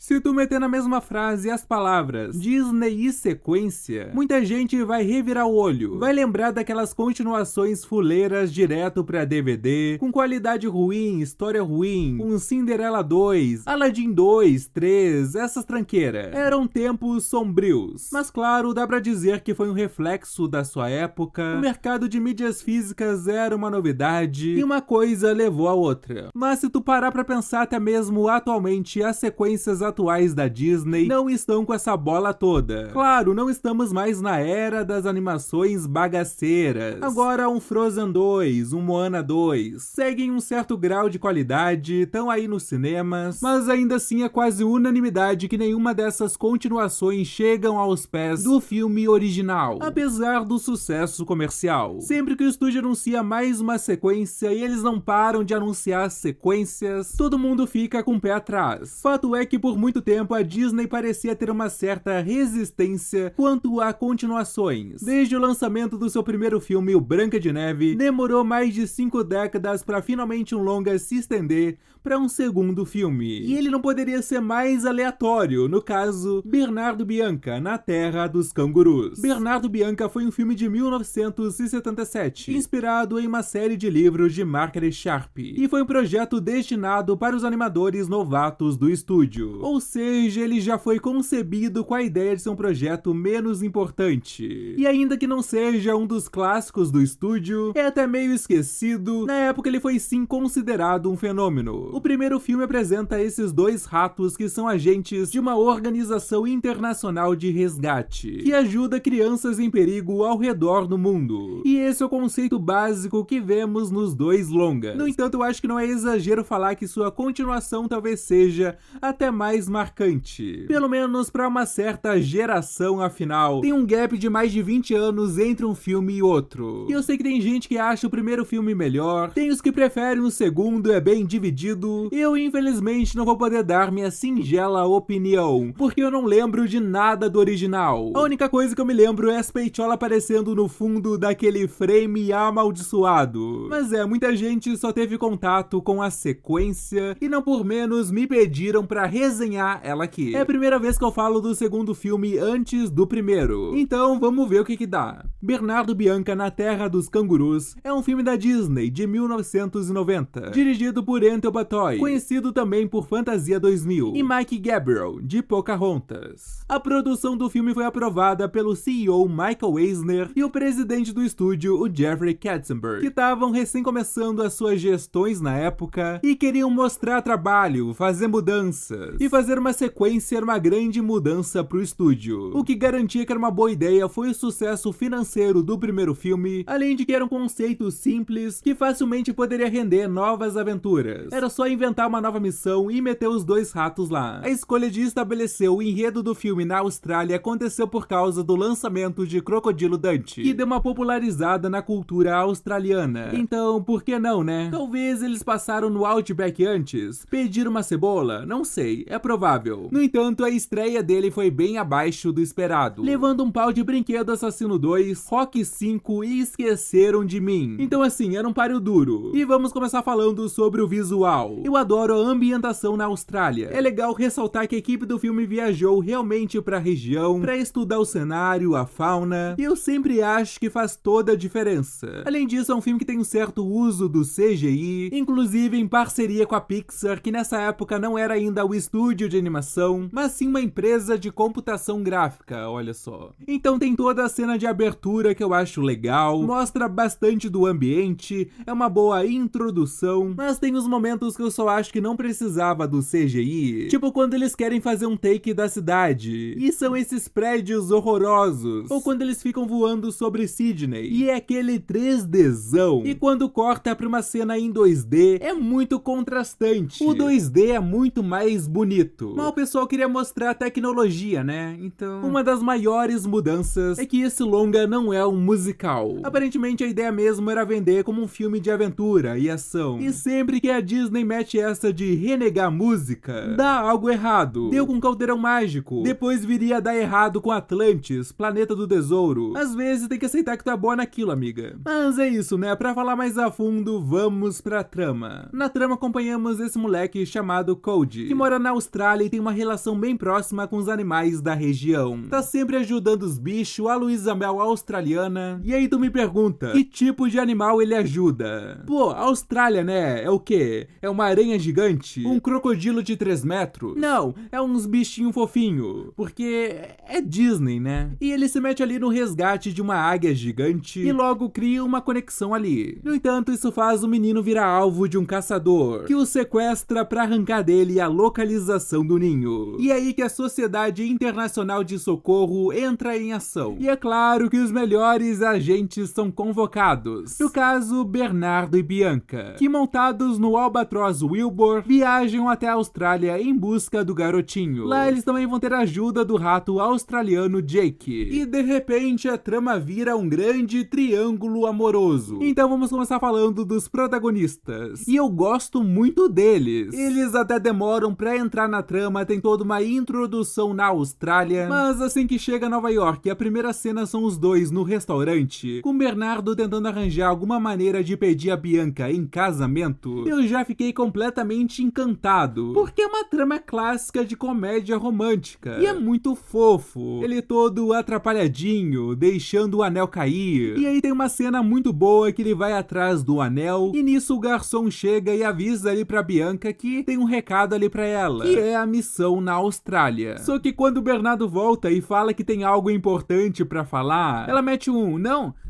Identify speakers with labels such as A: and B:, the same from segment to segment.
A: Se tu meter na mesma frase as palavras Disney e sequência, muita gente vai revirar o olho, vai lembrar daquelas continuações fuleiras direto pra DVD, com qualidade ruim, história ruim, um Cinderela 2, Aladdin 2, 3, essas tranqueiras. Eram tempos sombrios, mas claro, dá pra dizer que foi um reflexo da sua época. O mercado de mídias físicas era uma novidade e uma coisa levou a outra. Mas se tu parar pra pensar, até mesmo atualmente as sequências atuais da Disney não estão com essa bola toda. Claro, não estamos mais na era das animações bagaceiras. Agora um Frozen 2, um Moana 2 seguem um certo grau de qualidade, estão aí nos cinemas, mas ainda assim é quase unanimidade que nenhuma dessas continuações chegam aos pés do filme original, apesar do sucesso comercial. Sempre que o estúdio anuncia mais uma sequência e eles não param de anunciar sequências, todo mundo fica com o pé atrás. Fato é que por muito tempo a Disney parecia ter uma certa resistência quanto a continuações. Desde o lançamento do seu primeiro filme, o Branca de Neve, demorou mais de 5 décadas para finalmente um longa se estender para um segundo filme. E ele não poderia ser mais aleatório, no caso, Bernardo Bianca, na Terra dos Cangurus. Bernardo Bianca foi um filme de 1977, inspirado em uma série de livros de Margaret Sharp, e foi um projeto destinado para os animadores novatos do estúdio. Ou seja, ele já foi concebido com a ideia de ser um projeto menos importante. E ainda que não seja um dos clássicos do estúdio, é até meio esquecido, na época ele foi sim considerado um fenômeno. O primeiro filme apresenta esses dois ratos que são agentes de uma organização internacional de resgate, que ajuda crianças em perigo ao redor do mundo. E esse é o conceito básico que vemos nos dois longas. No entanto, eu acho que não é exagero falar que sua continuação talvez seja até mais marcante. Pelo menos para uma certa geração, afinal, tem um gap de mais de 20 anos entre um filme e outro. E eu sei que tem gente que acha o primeiro filme melhor, tem os que preferem o segundo, é bem dividido. Eu, infelizmente, não vou poder dar minha singela opinião, porque eu não lembro de nada do original. A única coisa que eu me lembro é as peitolas aparecendo no fundo daquele frame amaldiçoado. Mas muita gente só teve contato com a sequência e não por menos me pediram pra resenhar ela aqui. É a primeira vez que eu falo do segundo filme antes do primeiro. Então vamos ver o que dá. Bernardo Bianca na Terra dos Cangurus é um filme da Disney de 1990, dirigido por Anthony Batoy, conhecido também por Fantasia 2000, e Mike Gabriel, de Pocahontas. A produção do filme foi aprovada pelo CEO Michael Eisner e o presidente do estúdio, o Jeffrey Katzenberg, que estavam recém começando as suas gestões na época e queriam mostrar trabalho, fazer mudanças, e fazer uma sequência era uma grande mudança pro estúdio. O que garantia que era uma boa ideia foi o sucesso financeiro do primeiro filme, além de que era um conceito simples que facilmente poderia render novas aventuras. Era só inventar uma nova missão e meter os dois ratos lá. A escolha de estabelecer o enredo do filme na Austrália aconteceu por causa do lançamento de Crocodilo Dundee, que deu uma popularizada na cultura australiana. Então, por que não, né? Talvez eles passaram no Outback antes, pediram uma cebola, não sei, é provável. No entanto, a estreia dele foi bem abaixo do esperado, levando um pau de Brinquedo Assassino 2, Rocky 5 e Esqueceram de Mim. Então assim, era um páreo duro. E vamos começar falando sobre o visual. Eu adoro a ambientação na Austrália. É legal ressaltar que a equipe do filme viajou realmente pra região, pra estudar o cenário, a fauna, e eu sempre acho que faz toda a diferença. Além disso, é um filme que tem um certo uso do CGI, inclusive em parceria com a Pixar, que nessa época não era ainda o estúdio de animação, mas sim uma empresa de computação gráfica, olha só. Então tem toda a cena de abertura que eu acho legal, mostra bastante do ambiente, é uma boa introdução, mas tem os momentos que eu só acho que não precisava do CGI, tipo quando eles querem fazer um take da cidade, e são esses prédios horrorosos, ou quando eles ficam voando sobre Sydney, e é aquele 3Dzão, e quando corta pra uma cena em 2D, é muito contrastante. O 2D é muito mais bonito, mas o pessoal queria mostrar a tecnologia, né? Então, uma das maiores mudanças é que esse longa não é um musical. Aparentemente a ideia mesmo era vender como um filme de aventura e ação, e sempre que a Disney mete essa de renegar música, dá algo errado. Deu com Caldeirão Mágico, depois viria a dar errado com Atlantis, Planeta do Tesouro. Às vezes tem que aceitar que tu é boa naquilo, amiga. Mas é isso, né? Pra falar mais a fundo, vamos pra trama. Na trama acompanhamos esse moleque chamado Cody, que mora na Austrália e tem uma relação bem próxima com os animais da região. Tá sempre ajudando os bichos, a Luísa Mel australiana. E aí tu me pergunta, que tipo de animal ele ajuda? Pô, a Austrália, né? É o quê? É uma aranha gigante? Um crocodilo de 3 metros? Não, é uns bichinhos fofinhos. Porque é Disney, né? E ele se mete ali no resgate de uma águia gigante e logo cria uma conexão ali. No entanto, isso faz o menino virar alvo de um caçador, que o sequestra pra arrancar dele a localização do ninho. E é aí que a Sociedade Internacional de Socorro entra em ação. E é claro que os melhores agentes são convocados. No caso, Bernardo e Bianca, que montados no Albatross Wilbur, viajam até a Austrália em busca do garotinho. Lá eles também vão ter a ajuda do rato australiano Jake. E de repente a trama vira um grande triângulo amoroso. Então vamos começar falando dos protagonistas. E eu gosto muito deles. Eles até demoram pra entrar na trama, tem toda uma introdução na Austrália, mas assim que chega a Nova York, a primeira cena são os dois no restaurante, com Bernardo tentando arranjar alguma maneira de pedir a Bianca em casamento. Eu já fiquei completamente encantado, porque é uma trama clássica de comédia romântica. E é muito fofo. Ele todo atrapalhadinho, deixando o anel cair. E aí tem uma cena muito boa que ele vai atrás do anel, e nisso o garçom chega e avisa ali pra Bianca que tem um recado ali pra ela, que é a missão na Austrália. Só que quando o Bernardo volta e fala que tem algo importante pra falar, ela mete um,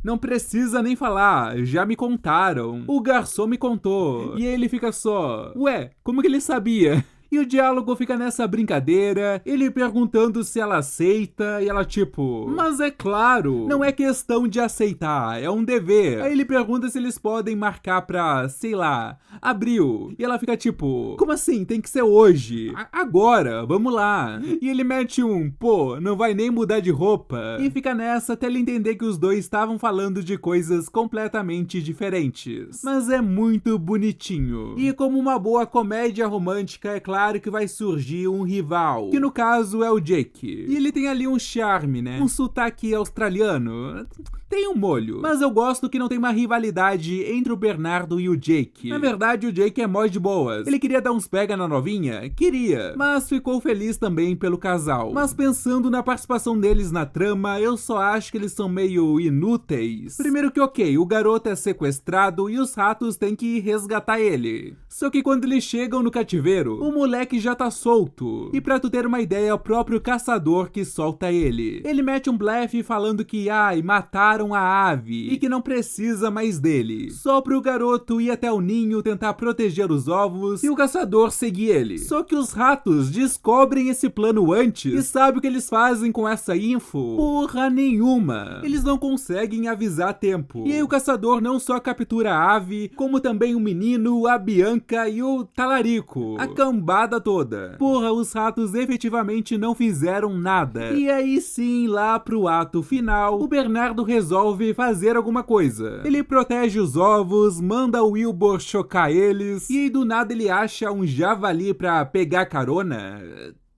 A: não precisa nem falar, já me contaram. O garçom me contou. E ele fica só, ué, como que ele sabia? E o diálogo fica nessa brincadeira, ele perguntando se ela aceita, e ela tipo, mas é claro, não é questão de aceitar, é um dever. Aí ele pergunta se eles podem marcar pra, sei lá, abril. E ela fica tipo, como assim? Tem que ser hoje. Agora, vamos lá. E ele mete um, pô, não vai nem mudar de roupa. E fica nessa até ele entender que os dois estavam falando de coisas completamente diferentes. Mas é muito bonitinho. E como uma boa comédia romântica, é claro que vai surgir um rival, que no caso é o Jake. E ele tem ali um charme, né? Um sotaque australiano. Tem um molho. Mas eu gosto que não tem uma rivalidade entre o Bernardo e o Jake. Na verdade, o Jake é mó de boas. Ele queria dar uns pega na novinha? Queria. Mas ficou feliz também pelo casal. Mas pensando na participação deles na trama, eu só acho que eles são meio inúteis. Primeiro que ok, o garoto é sequestrado e os ratos têm que resgatar ele. Só que quando eles chegam no cativeiro, o moleque já tá solto. E pra tu ter uma ideia, é o próprio caçador que solta ele. Ele mete um blefe falando que, mataram a ave e que não precisa mais dele. Só pro garoto ir até o ninho tentar proteger os ovos e o caçador seguir ele. Só que os ratos descobrem esse plano antes e sabe o que eles fazem com essa info? Porra nenhuma. Eles não conseguem avisar a tempo. E aí o caçador não só captura a ave, como também o menino, a Bianca e o talarico. A cambada toda. Porra, os ratos efetivamente não fizeram nada. E aí sim, lá pro ato final, o Bernardo resolve fazer alguma coisa. Ele protege os ovos, manda o Wilbur chocar eles, e aí do nada ele acha um javali pra pegar carona.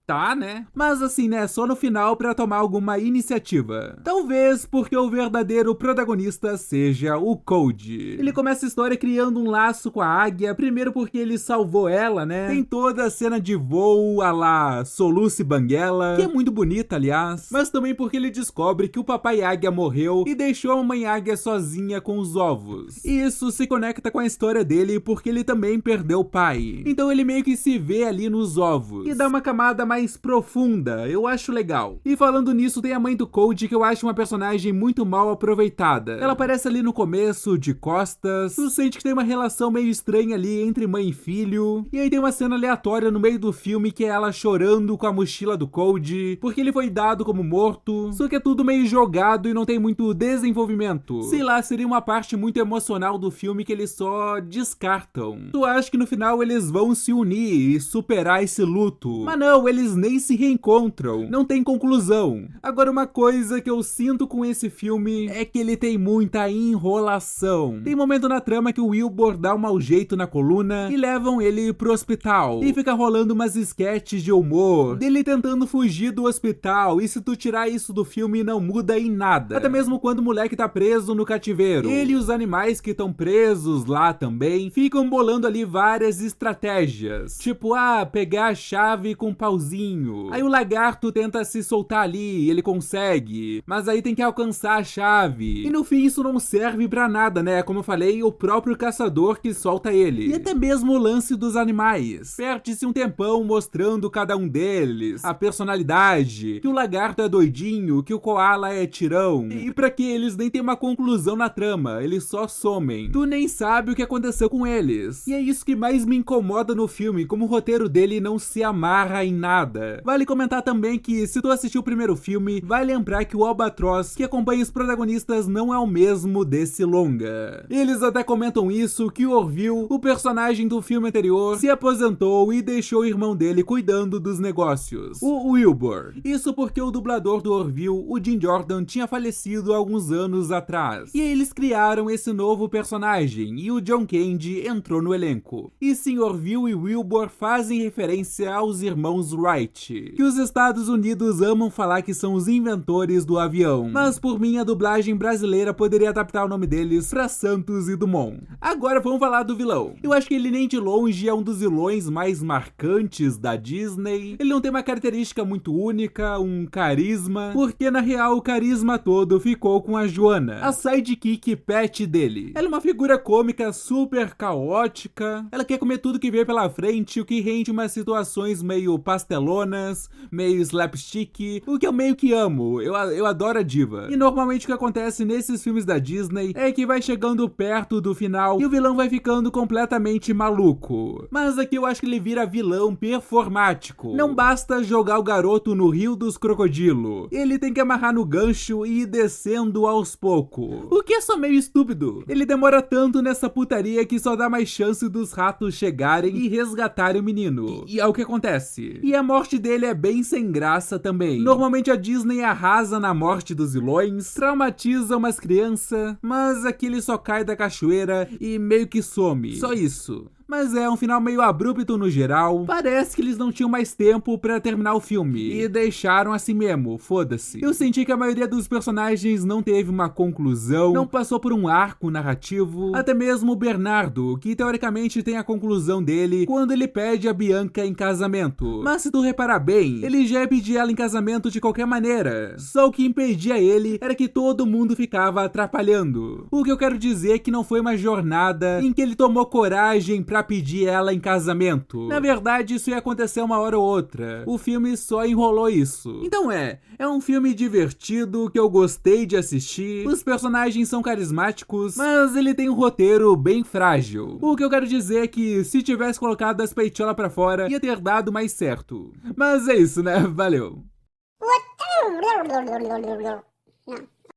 A: Tá, né? Mas assim, né, só no final pra tomar alguma iniciativa. Talvez porque o verdadeiro protagonista seja o Cody. Ele começa a história criando um laço com a águia, primeiro porque ele salvou ela, né? Tem toda a cena de voo à la Soluce Banguela, que é muito bonita, aliás. Mas também porque ele descobre que o papai águia morreu e deixou a mamãe águia sozinha com os ovos. E isso se conecta com a história dele porque ele também perdeu o pai. Então ele meio que se vê ali nos ovos. E dá uma camada mais profunda, eu acho legal. E falando nisso, tem a mãe do Cody, que eu acho uma personagem muito mal aproveitada. Ela aparece ali no começo, de costas, tu sente que tem uma relação meio estranha ali entre mãe e filho, e aí tem uma cena aleatória no meio do filme que é ela chorando com a mochila do Cody, porque ele foi dado como morto, só que é tudo meio jogado e não tem muito desenvolvimento. Sei lá, seria uma parte muito emocional do filme que eles só descartam. Tu acha que no final eles vão se unir e superar esse luto, mas não, eles eles nem se reencontram. Não tem conclusão. Agora, uma coisa que eu sinto com esse filme é que ele tem muita enrolação. Tem momento na trama que o Wilbur dá um mau jeito na coluna e levam ele pro hospital. E fica rolando umas sketches de humor dele tentando fugir do hospital. E se tu tirar isso do filme, não muda em nada. Até mesmo quando o moleque tá preso no cativeiro, ele e os animais que estão presos lá também ficam bolando ali várias estratégias. Tipo, pegar a chave com um pauzinho. Aí o lagarto tenta se soltar ali, ele consegue, mas aí tem que alcançar a chave. E no fim isso não serve pra nada, né? Como eu falei, o próprio caçador que solta ele. E até mesmo o lance dos animais. Perde-se um tempão mostrando cada um deles, a personalidade, que o lagarto é doidinho, que o koala é tirão. E pra que eles nem tem uma conclusão na trama, eles só somem. Tu nem sabe o que aconteceu com eles. E é isso que mais me incomoda no filme, como o roteiro dele não se amarra em nada. Vale comentar também que, se tu assistiu o primeiro filme, vai lembrar que o albatroz que acompanha os protagonistas não é o mesmo desse longa. Eles até comentam isso, que o Orville, o personagem do filme anterior, se aposentou e deixou o irmão dele cuidando dos negócios, o Wilbur. Isso porque o dublador do Orville, o Jim Jordan, tinha falecido há alguns anos atrás. E eles criaram esse novo personagem, e o John Candy entrou no elenco. E sim, Orville e Wilbur fazem referência aos irmãos Wright, que os Estados Unidos amam falar que são os inventores do avião. Mas por mim, a dublagem brasileira poderia adaptar o nome deles pra Santos e Dumont. Agora vamos falar do vilão. Eu acho que ele nem de longe é um dos vilões mais marcantes da Disney. Ele não tem uma característica muito única, um carisma, porque na real o carisma todo ficou com a Joana, a sidekick pet dele. Ela é uma figura cômica super caótica, ela quer comer tudo que vê pela frente, o que rende umas situações meio pastelonas, meio slapstick, o que eu meio que amo. Eu adoro a diva. E normalmente o que acontece nesses filmes da Disney é que vai chegando perto do final e o vilão vai ficando completamente maluco. Mas aqui eu acho que ele vira vilão performático. Não basta jogar o garoto no rio dos crocodilos, ele tem que amarrar no gancho e ir descendo aos poucos. O que é só meio estúpido. Ele demora tanto nessa putaria que só dá mais chance dos ratos chegarem e resgatarem o menino. E é o que acontece. E a morte dele é bem sem graça também. Normalmente a Disney arrasa na morte dos vilões, traumatiza umas crianças, mas aqui ele só cai da cachoeira e meio que some. Só isso. Mas é um final meio abrupto no geral. Parece que eles não tinham mais tempo pra terminar o filme e deixaram assim mesmo, foda-se. Eu senti que a maioria dos personagens não teve uma conclusão, não passou por um arco narrativo. Até mesmo o Bernardo, que teoricamente tem a conclusão dele quando ele pede a Bianca em casamento. Mas se tu reparar bem, ele já ia pedir ela em casamento de qualquer maneira. Só o que impedia ele era que todo mundo ficava atrapalhando. O que eu quero dizer é que não foi uma jornada em que ele tomou coragem pra pedir ela em casamento. Na verdade, isso ia acontecer uma hora ou outra. O filme só enrolou isso. Então é um filme divertido que eu gostei de assistir. Os personagens são carismáticos, mas ele tem um roteiro bem frágil. O que eu quero dizer é que se tivesse colocado as peitiolas pra fora, ia ter dado mais certo. Mas é isso, né? Valeu.
B: Não.